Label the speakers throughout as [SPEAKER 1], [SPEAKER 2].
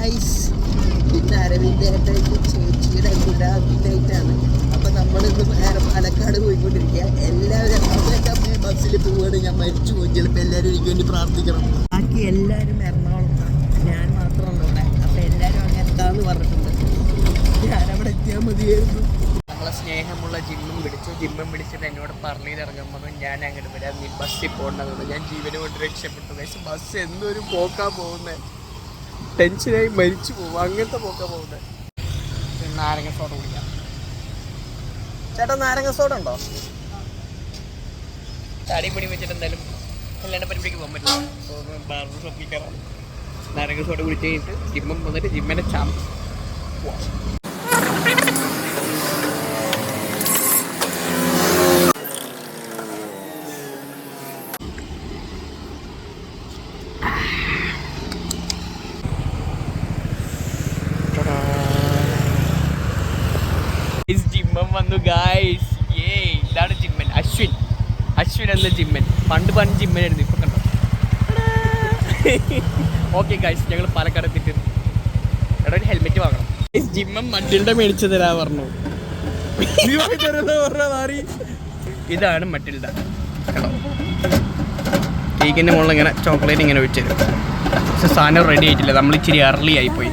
[SPEAKER 1] Guys. പിന്നെ അരവിന്ദേട്ടൻ്റെ ചേച്ചിയുടെ ഗുഡാബിനായിട്ടാണ്. അപ്പം നമ്മളിന്ന് വേറെ പാലക്കാട് പോയിക്കൊണ്ടിരിക്കുക. എല്ലാവരും അമ്മ ബസ്സിൽ പോവുകയാണ്. ഞാൻ മരിച്ചു പോയി. ചിലപ്പോൾ എല്ലാവരും എനിക്ക് വേണ്ടി പ്രാർത്ഥിക്കണം. ബാക്കി എല്ലാവരും എറണാകുളത്താണ്, ഞാൻ മാത്രമല്ല ഇവിടെ. അപ്പം എല്ലാവരും അങ്ങനെ എന്താന്ന് പറഞ്ഞിട്ടുണ്ട്. ഞാനവിടെ എത്തിയാൽ മതിയായിരുന്നു. നമ്മളെ സ്നേഹമുള്ള ജിമ്മും പിടിച്ചിട്ട് എന്നോട് പറഞ്ഞു ഇറങ്ങാൻ പറഞ്ഞു. ഞാൻ അങ്ങോട്ട് വരാം, നീ ബസ്സിൽ പോകേണ്ടതുകൊണ്ട് ഞാൻ ജീവനെ കൊണ്ട് രക്ഷപ്പെട്ടു. പക്ഷേ ബസ് എന്തൊരു പോക്കാ പോകുന്നത്, ടെൻഷനായി മരിച്ചു പോകും. അങ്ങനത്തെ പോക്കാ പോകുന്നത്. നാരങ്ങ സോഡ കുടിക്കാം. ചേട്ടാ നാരങ്ങ സോഡ ഉണ്ടോ? ചാടിയും പിടിയും വെച്ചിട്ട് എന്തായാലും കല്യാണ പരിപാടിക്ക് പോകാൻ പറ്റില്ല. ബാർബർ ഷോപ്പിൽ കയറാം. നാരങ്ങ സോഡ കുടിച്ച് കഴിഞ്ഞിട്ട് ജിമ്മം വന്നിട്ട് ജിമ്മിനെ ചാമ്പ് പോവാം. ജിമ്മൻ വന്നു ഗായ്സ്. ഇതാണ് ജിമ്മൻ, അശ്വിൻ എന്ന ജിമ്മൻ. പണ്ട് ജിമ്മനായിരുന്നു, ഇപ്പൊ കണ്ടോ. ഓക്കെ ഗായ്സ്, ഞങ്ങൾ പാലക്കാട് എത്തിയിട്ട് എടാ ഒരു ഹെൽമെറ്റ് വാങ്ങണം. ജിമ്മൻ മറ്റിൽഡ മേടിച്ചു തരാ പറഞ്ഞു. ഇതാണ് മറ്റിൽഡ. കേക്കിൻ്റെ മുകളിൽ ഇങ്ങനെ ചോക്ലേറ്റ് ഇങ്ങനെ വെച്ച് തരും. പക്ഷെ സാധനം റെഡി ആയിട്ടില്ല, നമ്മൾ ഇച്ചിരി അർലി ആയിപ്പോയി.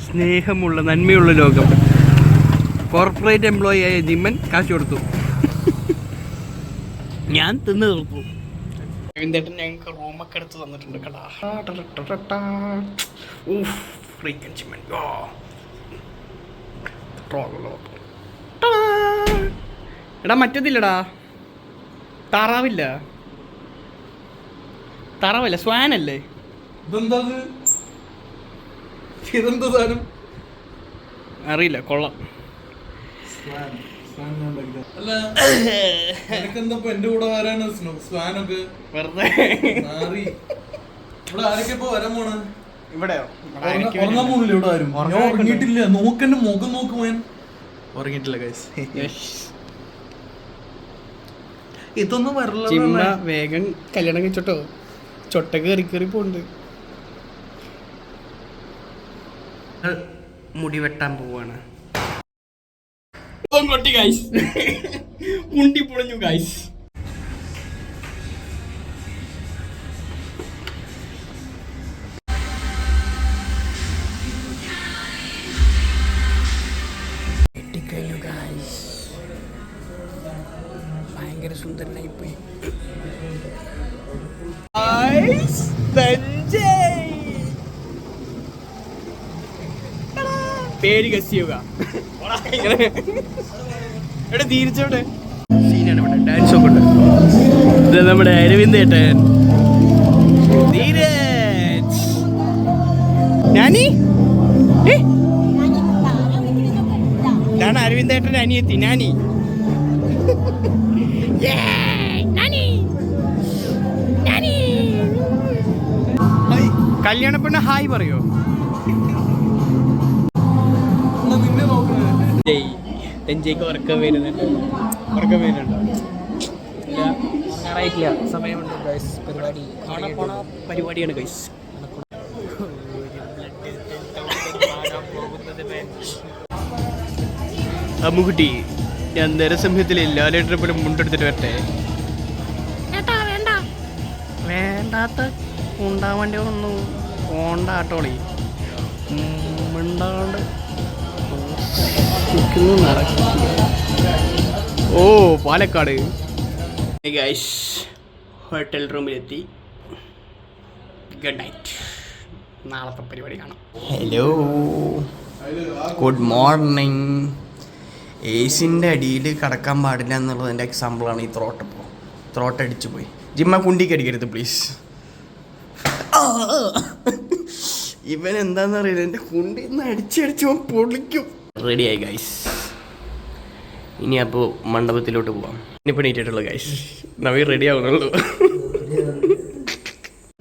[SPEAKER 1] സ്നേഹമുള്ള നന്മയുള്ള ലോകം. കോർപ്പറേറ്റ് എംപ്ലോയി ആയ ജിമ്മൻ കാശ് കൊടുത്തു, ഞാൻ തിന്ന് തീർത്തു. രവീന്ദ്രേട്ടൻ ഞങ്ങൾക്ക് റൂമൊക്കെ എടുത്ത് തന്നിട്ടുണ്ട് കേട്ടാ. ജിമ്മൻ എടാ മറ്റതില്ലടാ, താറാവില്ല, സ്വാനല്ലേ. ഇതെന്താ സാധനം അറിയില്ല, കൊള്ളാം.
[SPEAKER 2] എന്റെ കൂടെ വരാണ് സ്വാനൊക്കെ വെറുതെ. ഇവിടെ ആരൊക്കെ ഇപ്പൊ വരാൻ പോണ്?
[SPEAKER 1] ഇവിടെയോ?
[SPEAKER 2] ഉറങ്ങാൻ പോണില്ല ഇവിടെ ആരും. ഞാൻ ഉറങ്ങിയിട്ടില്ല. നോക്കെന്റെ മുഖം നോക്ക് പോയാൻ. ഉറങ്ങിയിട്ടില്ല ഗൈസ്. ഇതൊന്നും വരില്ല.
[SPEAKER 1] വേഗം കല്യാണം കഴിച്ചോട്ടോ, ചൊട്ട കയറി പോണ്ട്. മുടി വെട്ടാൻ പോവാണ്. മുണ്ടി പൊളിഞ്ഞു ഗൈസ്. വെട്ടിക്കഴിഞ്ഞു ഗൈസ്. ഭയങ്കര സുന്ദരനായി പോയി. പേര് ഗസ് ചെയ്യുക. ഇവിടെ തിരിച്ചോട്ടെ സീനാണ്. ഇവിടെ ഡാൻസ് ഒക്കെ ഉണ്ട്. ഇത് നമ്മുടെ അരവിന്ദേട്ടൻ ധീരജ്. ഞാനീ ഇതാണ് അരവിന്ദേട്ടൻ്റെ അനിയത്തി നാനി. കല്യാണ പെണ്ണ് ഹായ് പറയോ? തെഞ്ചേക്ക് ഉറക്കം വരുന്നുണ്ടോ? ഇല്ല, സമയമുണ്ട് ഗൈസ്. പരിപാടിയാണ് ഗൈസ്. അമ്മുകുട്ടി, ഞാൻ നരസിംഹത്തിലെ ലാലേട്ടനെ പോലെ മുണ്ടെടുത്തിട്ട് വരട്ടെ? വേണ്ടാത്ത ഉണ്ടാവേണ്ടി ഒന്നും പോണ്ടാട്ടോളി. മിണ്ടാണ്ട് ഓ പാലക്കാട്. ഗൈസ്, ഹോട്ടൽ റൂമിലെത്തി. ഗുഡ് നൈറ്റ്, നാളത്തെ പരിപാടി കാണാം. Hello, good morning. ഏസിൻ്റെ അടിയിൽ കിടക്കാൻ പാടില്ല എന്നുള്ളതിൻ്റെ എക്സാമ്പിളാണ് ഈ ത്രോട്ടടിച്ചു പോയി. ജിമ്മ കുണ്ടിക്ക് അടിക്കരുത് പ്ലീസ്. ഇവൻ എന്താണെന്ന് അറിയില്ല, എൻ്റെ കുണ്ടി നിന്ന് അടിച്ചടിച്ച് പൊളിക്കും. റെഡിയായി ഗൈസ്. ഇനി അപ്പോൾ മണ്ഡപത്തിലോട്ട് പോവാം. ഇനിയിപ്പോൾ നീറ്റിട്ടുള്ളൂ ഗൈസ്, നവീ റെഡി ആവുന്നുള്ളൂ.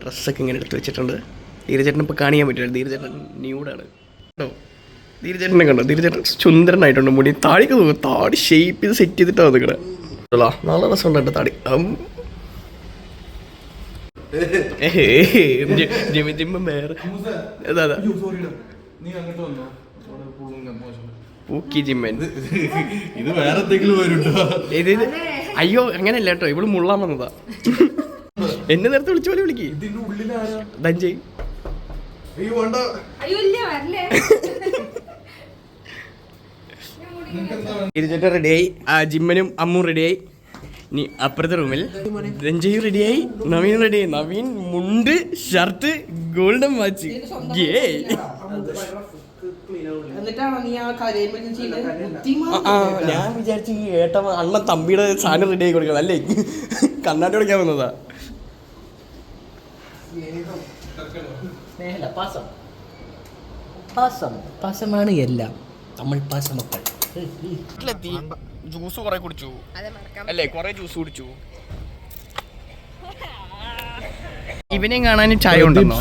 [SPEAKER 1] ഡ്രസ്സൊക്കെ ഇങ്ങനെ എടുത്ത് വെച്ചിട്ടുണ്ട്. ധീരചേട്ടൻ ഇപ്പോൾ കാണിക്കാൻ പറ്റില്ല, ധീരചേട്ടൻ ന്യൂഡാണ് കേട്ടോ. ധീരചേട്ടനെ കണ്ടോ? ധീരചേട്ടൻ സുന്ദരനായിട്ടുണ്ട്. മുടി താടിക്ക് നോക്കും, താടി ഷേപ്പ് ചെയ്ത് സെറ്റ് ചെയ്തിട്ടാണ് നിൽക്കണേ. നല്ല രസമുണ്ട് എൻ്റെ താടി.
[SPEAKER 3] ജിമ്മ വേറെ അതാ
[SPEAKER 2] നീ അങ്ങോട്ട് വന്നോ
[SPEAKER 3] പൂക്കി ജിമ്മൻ.
[SPEAKER 2] ഇത് വേറെ എന്തെങ്കിലും വരുണ്ടോ?
[SPEAKER 3] ഇത് അയ്യോ അങ്ങനെയല്ല കേട്ടോ, ഇവള് മുള്ളാൻ വന്നതാ. എന്നെ നേരത്തെ വിളിച്ച പോലെ വിളിക്ക്.
[SPEAKER 2] ഇതിന്റെ ഉള്ളിലാരാ?
[SPEAKER 3] ധഞ്ചയ്. ഇരുചേട്ടൻ റെഡിയായി, ജിമ്മനും അമ്മും റെഡിയായി. ഇനി അപ്പുറത്തെ റൂമിൽ രഞ്ജയ് റെഡിയായി, നവീൻ റെഡിയായി. നവീൻ മുണ്ട്, ഷർട്ട്, ഗോൾഡൻ വാച്ച്. ഞാൻ വിചാരിച്ചു ഈ ഏട്ട അണ്ണൻ തമ്പിയുടെ സാധനം റെഡി ആയി കൊടുക്കണം അല്ലേ, കണ്ണാടി കൊടുക്കാൻ വന്നതാ.
[SPEAKER 1] പാസമാണ് എല്ലാം, നമ്മൾ പാസമക്കൾ.
[SPEAKER 3] വീട്ടിലെത്തി, ജ്യൂസ് കുറെ കുടിച്ചു അല്ലേ, കുറെ ജ്യൂസ് കുടിച്ചു. ഇവനെയും കാണാൻ ചായ ഉണ്ടെന്നോ?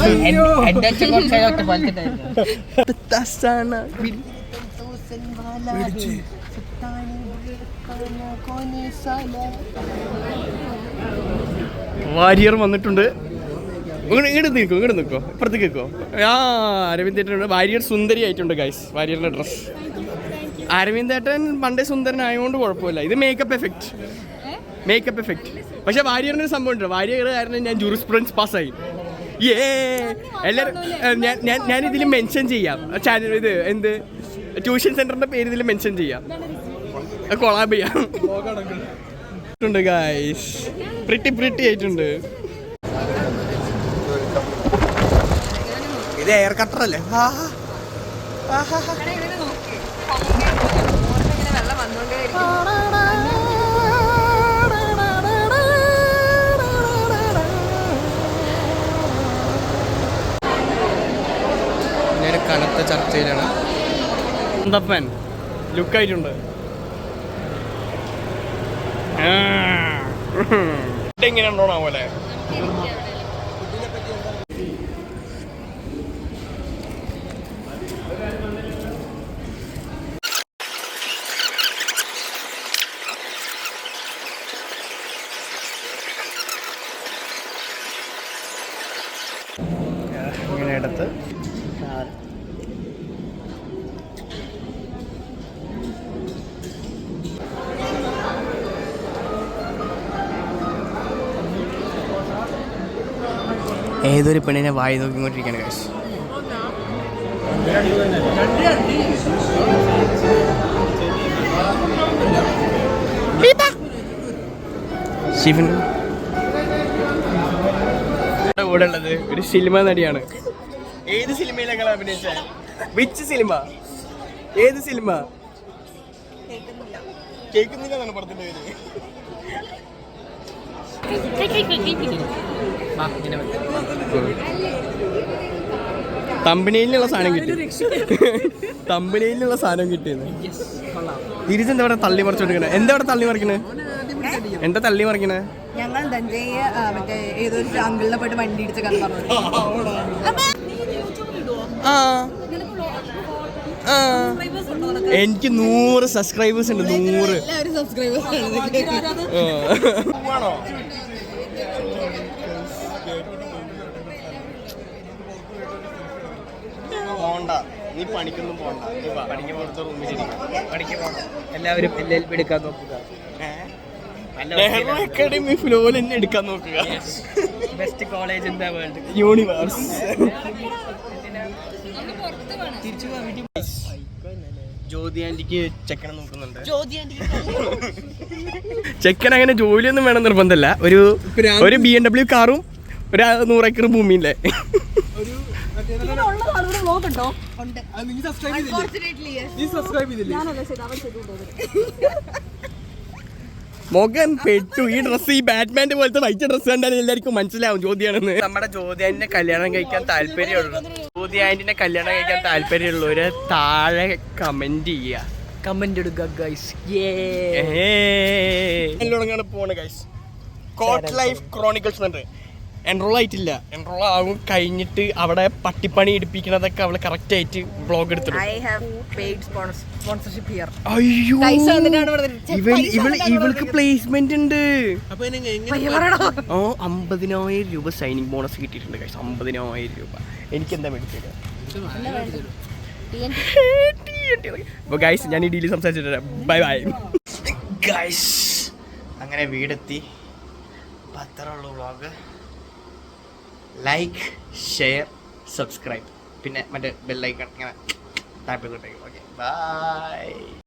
[SPEAKER 3] വാരിയർ വന്നിട്ടുണ്ട്. ഇങ്ങോട്ട് നിൽക്കോ ഇപ്പുറത്തേക്ക് നിൽക്കോ. അരവിന്ദേട്ടനുണ്ട്. വാരിയർ സുന്ദരി ആയിട്ടുണ്ട് ഗൈസ്, വാരിയറിന്റെ ഡ്രസ്. അരവിന്ദേട്ടൻ പണ്ടേ സുന്ദരനായതുകൊണ്ട് കുഴപ്പമില്ല. ഇത് മേക്കപ്പ് എഫക്റ്റ്. പക്ഷെ വാരിയറിന് സംഭവം ഉണ്ട്. വാരിയർ കാരണം ഞാൻ ജൂറിസ്പ്രുഡൻസ് പാസ്സായി. എല്ലാവരും ഞാൻ ഇതിൽ മെൻഷൻ ചെയ്യാം. ചാനൽ ഇത് എന്ത് ട്യൂഷൻ സെന്ററിന്റെ പേര് ഇതിൽ മെൻഷൻ ചെയ്യാം, കൊളാബ് ചെയ്യാം. ഗൈസ് പ്രിട്ടി ആയിട്ടുണ്ട്. ഇത് എയർ കട്ടർ അല്ലേ? ഞാൻ കനത്ത ചർച്ചയിലാണ്. എന്തപ്പൻ ലുക്കായിട്ടുണ്ട്. എങ്ങനെ ഉണ്ടോണോ പോലെ. ഇങ്ങനെ എടുത്ത് ഏതൊരു പെണ്ണിനെ വായി നോക്കിക്കൊണ്ടിരിക്കുകയാണ് കാശ്. ശിവൻ കൂടെ ഉള്ളത് ഒരു സിനിമ നടിയാണ്. ഏത് സിനിമയിലാണ് അഭിനയിച്ച? Which cinema? ഏത് സിനിമ? കേൾക്കുന്നില്ല പടത്തിന്റെ പേര്. തമ്പനിയിലുള്ള സാധനം കിട്ടിയത്. തിരിച്ചെന്താ ഇവിടെ തള്ളി മറിച്ചോണ്ടിരിക്കണേ? എന്താ ഇവിടെ തള്ളി മറിക്കണേ? എന്താ തള്ളി മറിക്കണേ?
[SPEAKER 4] ഞങ്ങൾ ധഞ്ചയെ മറ്റേ ഏതൊരു അങ്കിളിനെ പോയിട്ട് വണ്ടി ഇടിച്ച കഥ പറഞ്ഞു.
[SPEAKER 3] എനിക്ക് 100 സബ്സ്ക്രൈബേഴ്സ് ഉണ്ട്. 100 പോണ്ട, നീ പണിക്കൊന്നും പോണ്ട. പണിക്ക് പോകത്ത റൂമിൽ പണിക്ക് പോകണം. എല്ലാവരും LLB എടുക്കാൻ നോക്കുക. നെഹ്റു അക്കാഡമി ഫ്ലോയിൽ തന്നെ എടുക്കാൻ നോക്കുക. Best college in the world, universe. Jyothi ആന്റിക്ക് ചെക്കനെ നോക്കുന്നുണ്ട്. ചെക്കൻ അങ്ങനെ ജോലിയൊന്നും വേണം നിർബന്ധമല്ല. ഒരു BMW കാറും ഒരു 100 ഏക്കർ ഭൂമിയില്ലേ. മുഖം പെട്ടു. ഈ ഡ്രസ്സ്, ഈ ബാറ്റ്മാന്റെ പോലത്തെ വൈറ്റ് ഡ്രസ്സ് കണ്ടാൽ എല്ലാവർക്കും മനസ്സിലാവും ജ്യോതിയാണെന്ന്. നമ്മുടെ ജ്യോതി ആന്റിനെ കല്യാണം കഴിക്കാൻ താല്പര്യമുള്ളവര് താഴെ കമന്റ് ചെയ്യുക. കമന്റ് എടുക്കുക ഗൈസ്. പോണ ഗൈസ്. കോട്ട് ലൈഫ് ക്രോണിക്കൽസ് എൻറോൾ ആയിട്ടില്ല. എൻറോൾ ആകും കഴിഞ്ഞിട്ട് അവിടെ പട്ടിപ്പണി എടുപ്പിക്കണതൊക്കെ അവള് കറക്റ്റ് ആയിട്ട് വ്ളോഗ് എടുത്തിട്ടുണ്ട്.
[SPEAKER 4] I have paid sponsorship here.
[SPEAKER 3] അയ്യോ
[SPEAKER 4] പൈസ തന്നിട്ടാണ് ഇവിടെ ഇരുന്നത്.
[SPEAKER 3] ഇവൾക്ക് പ്ലേസ്മെന്റ് ഉണ്ട്.
[SPEAKER 1] അപ്പൊ
[SPEAKER 4] പയ്യെ പറയണോ?
[SPEAKER 3] 50,000 രൂപ സൈനിങ് ബോണസ് കിട്ടിയിട്ടുണ്ട് ഗൈസ്. 50,000 രൂപ. എനിക്ക് എന്താ മേടിച്ചത്? അപ്പോൾ ഗൈസ് ഞാൻ ഈ ഡീലിൽ സംസാരിച്ചിട്ട് ബൈ ബൈ ഗൈസ്. അങ്ങനെ വീടെത്തി. അപ്പം അത്രയുള്ളൂ വ്ളോഗ്. ലൈക്ക്, ഷെയർ, സബ്സ്ക്രൈബ്, പിന്നെ മറ്റേ ബെല്ലൈക്കൺ ഇങ്ങനെ ടാപ്പ് ചെയ്തിട്ടേക്കും. Okay bye.